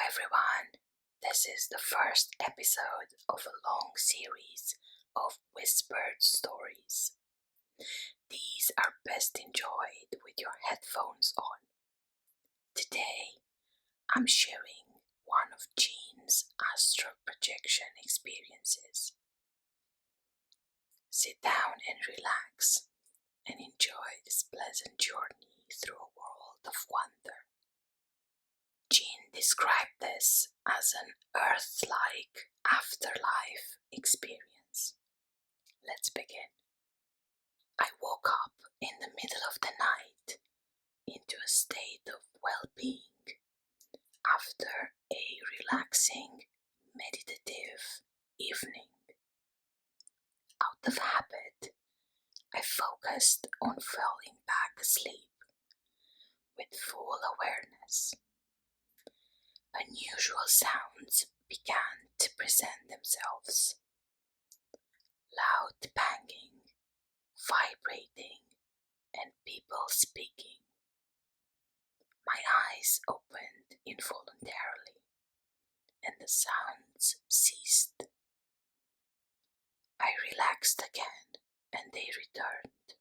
everyone, this is the first episode of a long series of whispered stories. These are best enjoyed with your headphones on. Today, I'm sharing one of Jean's astral projection experiences. Sit down and relax and enjoy this pleasant journey through a world of wonder. Jean described this as an Earth-like afterlife experience. Let's begin. I woke up in the middle of the night into a state of well-being after a relaxing, meditative evening. Out of habit, I focused on falling back asleep with full awareness. Unusual sounds began to present themselves. Loud banging, vibrating, and people speaking. My eyes opened involuntarily, and the sounds ceased. I relaxed again, and they returned.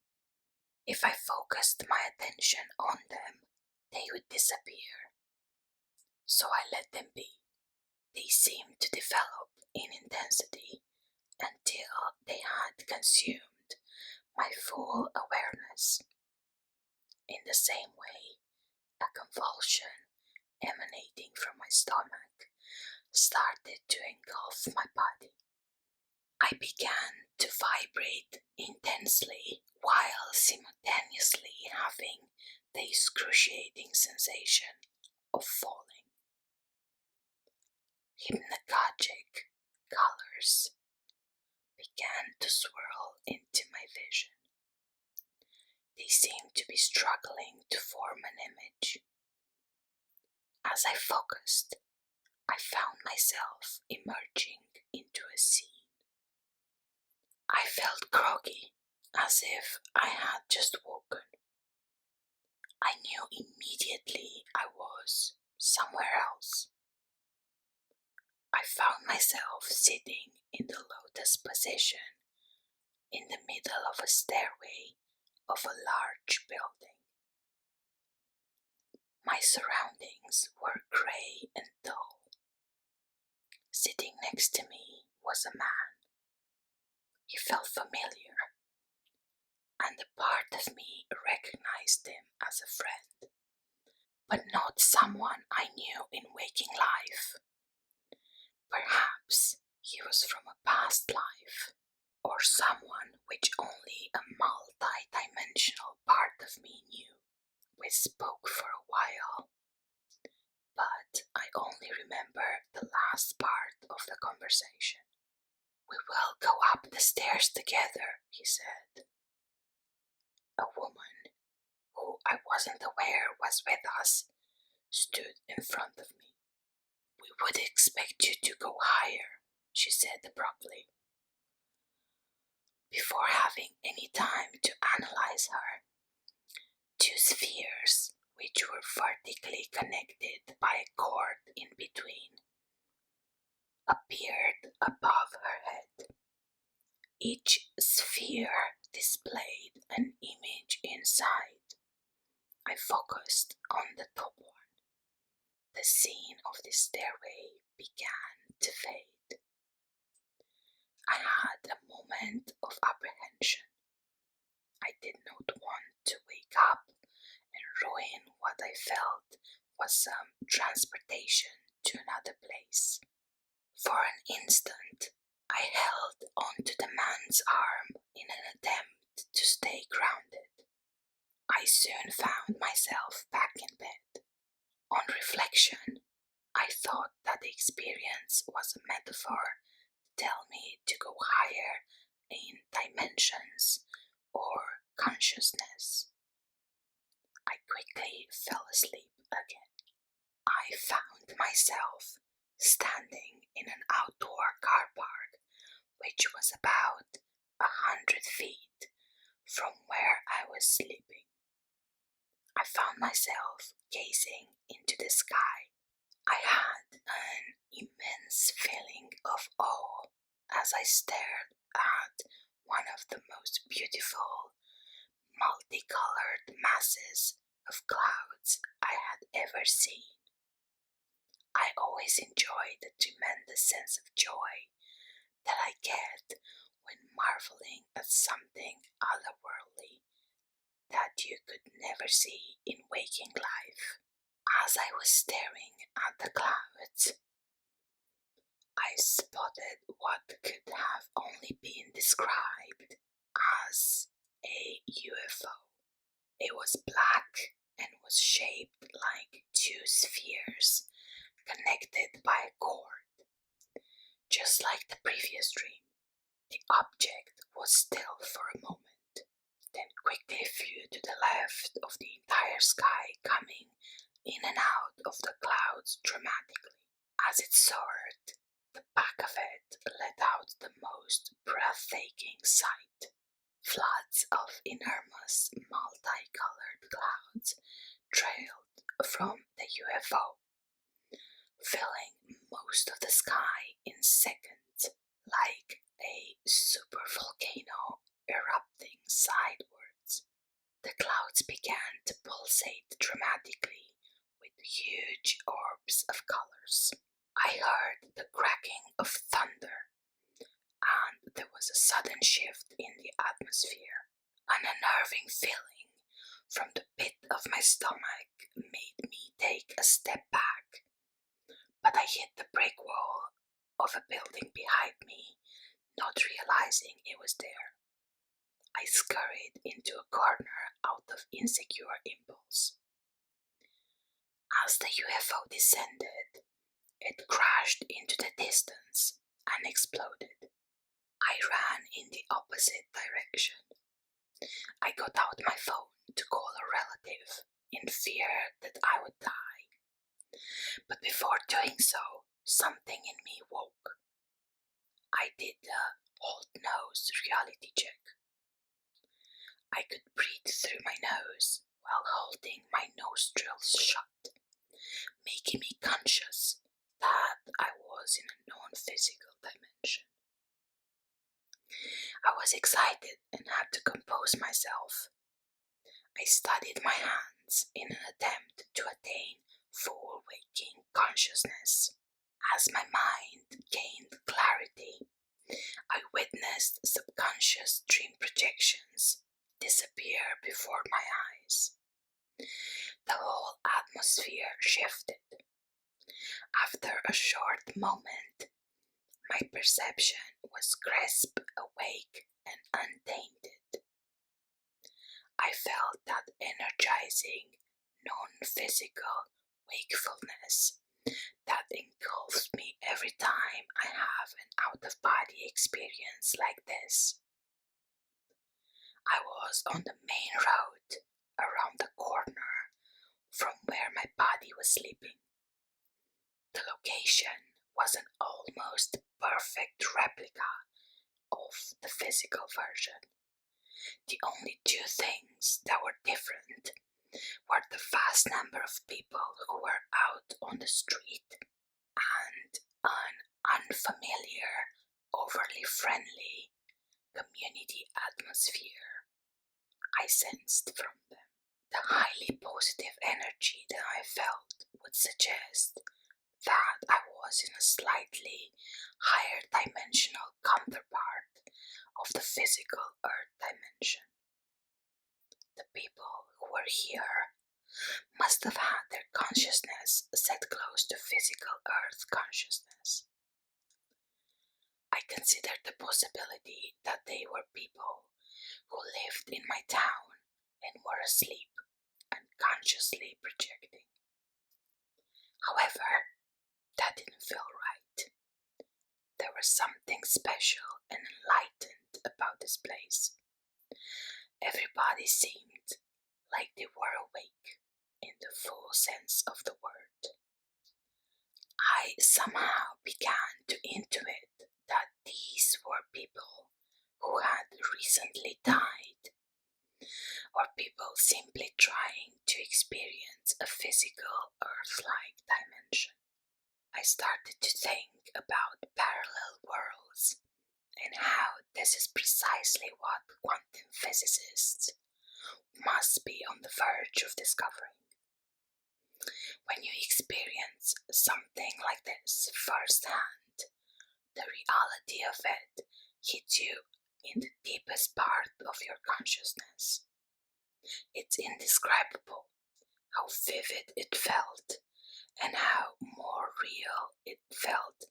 If I focused my attention on them, they would disappear. So I let them be. They seemed to develop in intensity until they had consumed my full awareness. In the same way, a convulsion emanating from my stomach started to engulf my body. I began to vibrate intensely while simultaneously having the excruciating sensation of falling. Hypnagogic colors began to swirl into my vision. They seemed to be struggling to form an image. As I focused, I found myself emerging into a scene. I felt groggy, as if I had just woken. I knew immediately I was somewhere else. I found myself sitting in the Lotus Position in the middle of a stairway of a large building. My surroundings were grey and dull. Sitting next to me was a man. He felt familiar, and a part of me recognized him as a friend, but not someone I knew in waking life. Perhaps he was from a past life, or someone which only a multi-dimensional part of me knew. We spoke for a while, but I only remember the last part of the conversation. "We will go up the stairs together," he said. A woman, who I wasn't aware was with us, stood in front of me. "We would expect you to go higher," she said abruptly. Before having any time to analyze her, two spheres, which were vertically connected by a cord in between, appeared above her head. Each sphere displayed an image inside. I focused on the top one. The scene of the stairway began to fade. I had a moment of apprehension. I did not want to wake up and ruin what I felt was some transportation to another place. For an instant, I held onto the man's arm in an attempt to stay grounded. I soon found myself back in bed. On reflection, I thought that the experience was a metaphor to tell me to go higher in dimensions or consciousness. I quickly fell asleep again. I found myself standing in an outdoor car park which was about 100 feet from where I was sleeping. I found myself gazing into the sky. I had as I stared at one of the most beautiful, multicolored masses of clouds I had ever seen. I always enjoy the tremendous sense of joy that I get when marveling at something otherworldly that you could never see in waking life. As I was staring at the clouds, I spotted what could have only been described as a UFO. It was black and was shaped like two spheres connected by a cord. Just like the previous dream, the object was still for a moment, then quickly flew to the left of the entire sky, coming in and out of the clouds dramatically. As it soared, the back of it let out the most breathtaking sight. Floods of enormous multicolored clouds trailed from the UFO, filling most of the sky in seconds, like a supervolcano erupting sidewards. The clouds began to pulsate dramatically with huge orbs of colors. I heard the cracking of thunder, and there was a sudden shift in the atmosphere. An unnerving feeling from the pit of my stomach made me take a step back, but I hit the brick wall of a building behind me, not realizing it was there. I scurried into a corner out of insecure impulse. As the UFO descended, it crashed into the distance and exploded. I ran in the opposite direction. I got out my phone to call a relative in fear that I would die. But before doing so, something in me woke. I did the hold nose reality check. I could breathe through my nose while holding my nostrils shut, making me conscious that I was in a non-physical dimension. I was excited and had to compose myself. I studied my hands in an attempt to attain full waking consciousness. As my mind gained clarity, I witnessed subconscious dream projections disappear before my eyes. The whole atmosphere shifted. After a short moment, my perception was crisp, awake, and untainted. I felt that energizing, non-physical wakefulness that engulfs me every time I have an out-of-body experience like this. I was on the main road around the corner from where my body was sleeping. The location was an almost perfect replica of the physical version. The only two things that were different were the vast number of people who were out on the street and an unfamiliar, overly friendly community atmosphere I sensed from them. The highly positive energy that I felt would suggest that I was in a slightly higher dimensional counterpart of the physical Earth dimension. The people who were here must have had their consciousness set close to physical Earth consciousness. I considered the possibility that they were people who lived in my town and were asleep and consciously projecting. However, that didn't feel right. There was something special and enlightened about this place. Everybody seemed like they were awake in the full sense of the word. I somehow began to intuit that these were people who had recently died, or people simply trying to experience a physical Earth-like dimension. I started to think about parallel worlds and how this is precisely what quantum physicists must be on the verge of discovering. When you experience something like this firsthand, the reality of it hits you in the deepest part of your consciousness. It's indescribable how vivid it felt and how more real it felt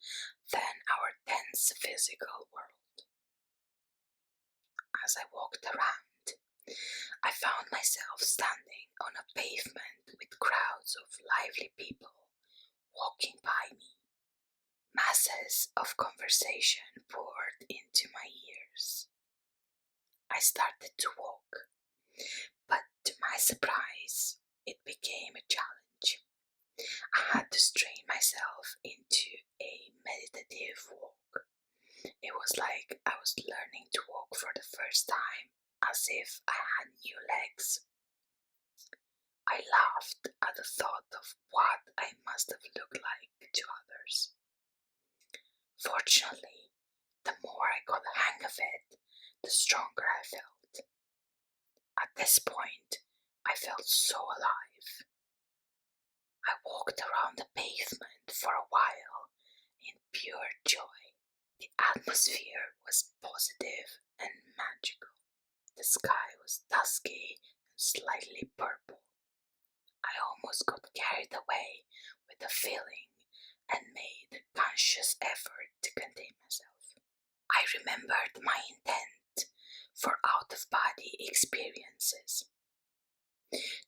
than our dense physical world. As I walked around, I found myself standing on a pavement with crowds of lively people walking by me. Masses of conversation poured into my ears. I started to walk, but to my surprise, it became a challenge. I had to strain myself into a meditative walk. It was like I was learning to walk for the first time, as if I had new legs. I laughed at the thought of what I must have looked like to others. Fortunately, the more I got the hang of it, the stronger I felt. At this point, I felt so alive. I walked around the pavement for a while in pure joy. The atmosphere was positive and magical. The sky was dusky and slightly purple. I almost got carried away with the feeling and made a conscious effort to contain myself. I remembered my intent for out-of-body experiences,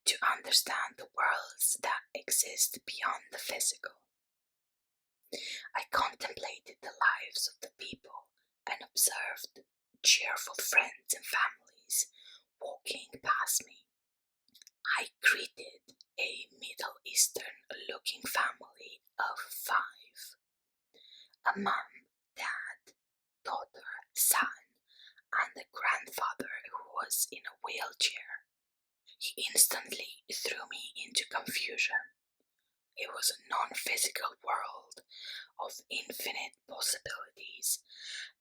to understand the worlds that exist beyond the physical. I contemplated the lives of the people and observed cheerful friends and families walking past me. I greeted a Middle Eastern looking family of 5. A mom, dad, daughter, son, and a grandfather who was in a wheelchair. He instantly threw me into confusion. It was a non-physical world of infinite possibilities,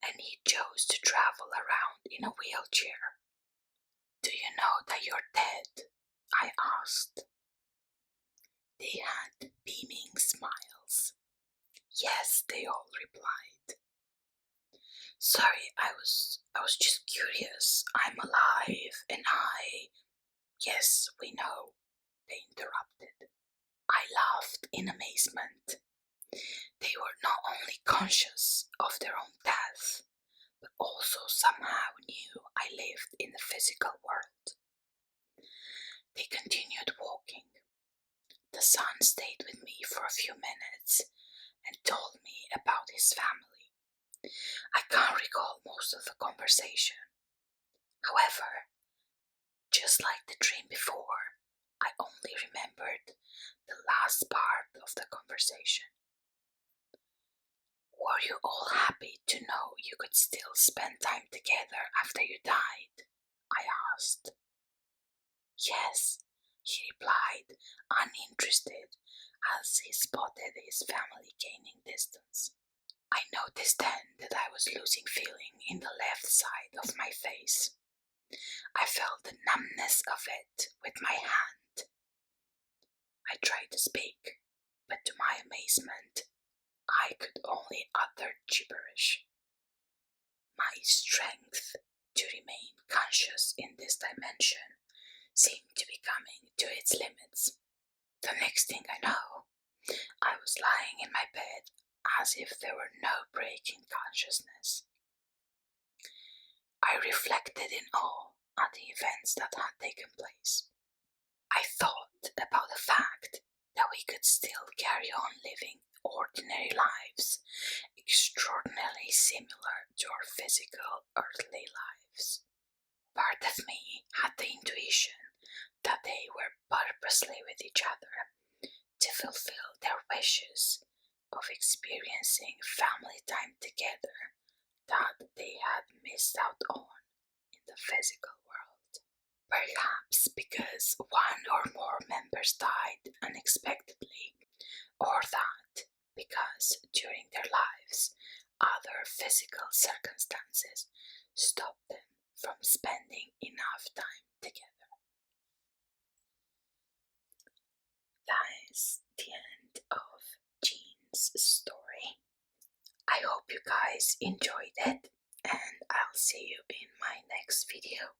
and he chose to travel around in a wheelchair. "Do you know that you're dead?" I asked. They had beaming smiles. "Yes," they all replied. "Sorry, I was just curious. I'm alive and I..." "Yes, we know," they interrupted. I laughed in amazement. They were not only conscious of their own death, but also somehow knew I lived in the physical world. They continued walking. The son stayed with me for a few minutes and told me about his family. I can't recall most of the conversation. However, just like the dream before, I only remembered the last part of the conversation. "Were you all happy to know you could still spend time together after you died?" I asked. "Yes," he replied, uninterested, as he spotted his family gaining distance. I noticed then that I was losing feeling in the left side of my face. I felt the numbness of it with my hand. I tried to speak, but to my amazement, I could only utter gibberish. My strength to remain conscious in this dimension seemed to be coming to its limits. The next thing I know, I was lying in my bed as if there were no break in consciousness. I reflected in awe at the events that had taken place. I thought about the fact that we could still carry on living ordinary lives, extraordinarily similar to our physical earthly lives. Part of me had the intuition that they were purposely with each other to fulfill their wishes of experiencing family time together that they had missed out on in the physical world. Perhaps because one or more members died unexpectedly, or that because during their lives other physical circumstances stop them from spending enough time together. That is the end of Jean's story. I hope you guys enjoyed it, and I'll see you in my next video.